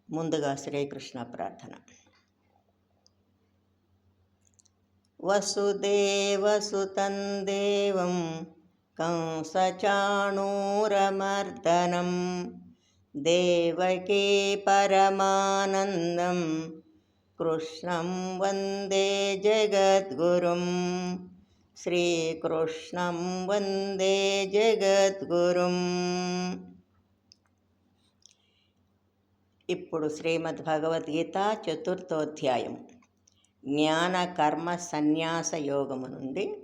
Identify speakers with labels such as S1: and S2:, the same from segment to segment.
S1: ముందుగా శ్రీకృష్ణ ప్రార్థన. వసుదేవసుతం దేవం కంసచాణూరమర్దనం దేవకీ పరమానందం కృష్ణం వందే జగద్గురుం. శ్రీకృష్ణం వందే జగద్గురుం. ఇప్పుడు శ్రీమద్ భగవద్గీత చతుర్థోధ్యాయం జ్ఞాన కర్మ సన్యాస యోగము నుండి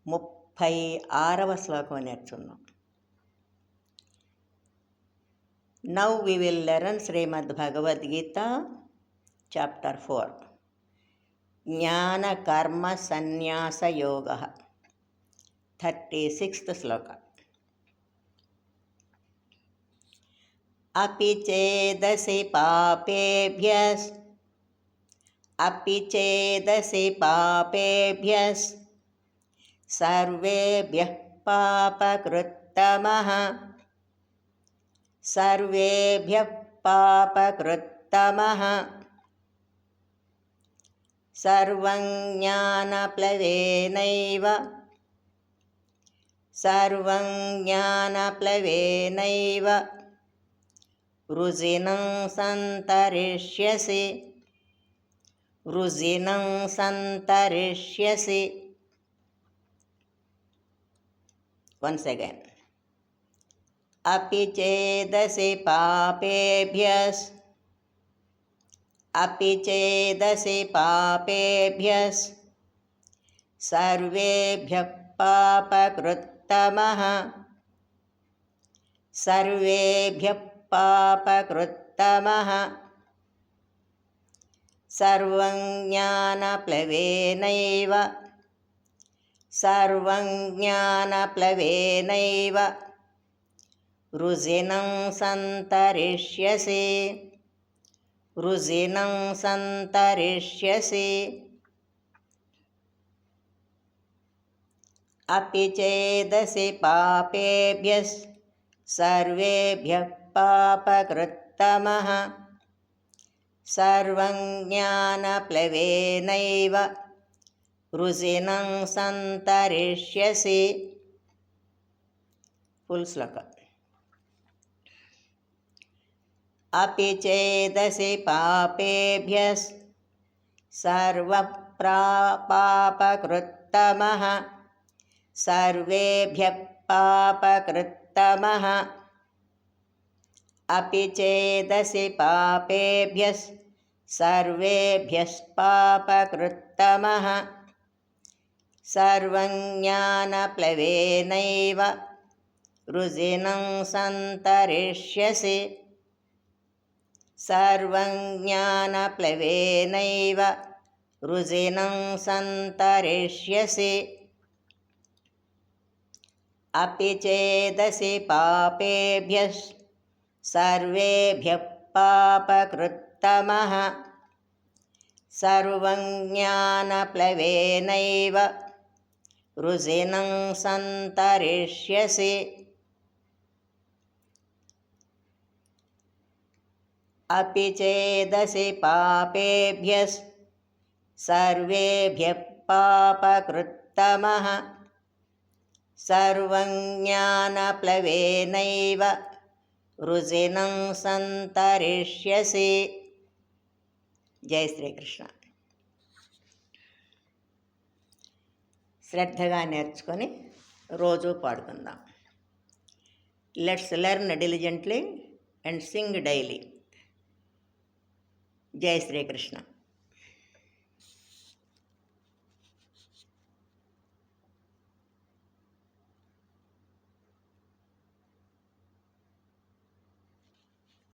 S1: 36వ శ్లోకం నేర్చున్నాం. Now we will learn Shrimad Bhagavad Gita chapter 4 జ్ఞాన కర్మ సన్యాస యోగ 36th శ్లోక. अपि चेदसि पापेभ्यः सर्वेभ्यः पापकृत्तमः सर्वं ज्ञानप्लवेनैव वृजिनं सन्तरिष्यसि. Once again. अपि चेदसि पापेभ्यः सर्वेभ्यः पापकृत्तमः सर्वं ज्ञानप्लवेनैव वृजिनं सन्तरिष्यसि. अपि चेदसि पापेभ्यः सर्वेभ्यः पापकृत्तमः सर्वं ज्ञानप्लवेनैव वृजिनं सन्तरिष्यसि. फुल् श्लोक. अपि चेदसि पापेभ्यः सर्वपापकृत्तमः सर्वेभ्यः पापकृत्तमः अपि चेदसि पापेभ्यः सर्वेभ्यः पापकृत्तमः सर्वं ज्ञानप्लवेनैव वृजिनं सन्तरिष्यसि. सर्वं ज्ञानप्लवेनैव वृजिनं सन्तरिष्यसि. अपि चेदसि पापेभ्यः सर्वेभ्यः पापकृत्तमः सर्वं ज्ञानप्लवेनैव वृजिनं सन्तरिष्यसि. अपि चेदसि पापेभ्यः सर्वेभ्यः पापकृत्तमः सर्वं ज्ञानप्लवेनैव वृजिनं सन्तरिष्यसि. జై శ్రీకృష్ణ. శ్రద్ధగా నేర్చుకొని రోజు పాడుకుందాం. Let's learn diligently and sing daily. జై శ్రీకృష్ణ.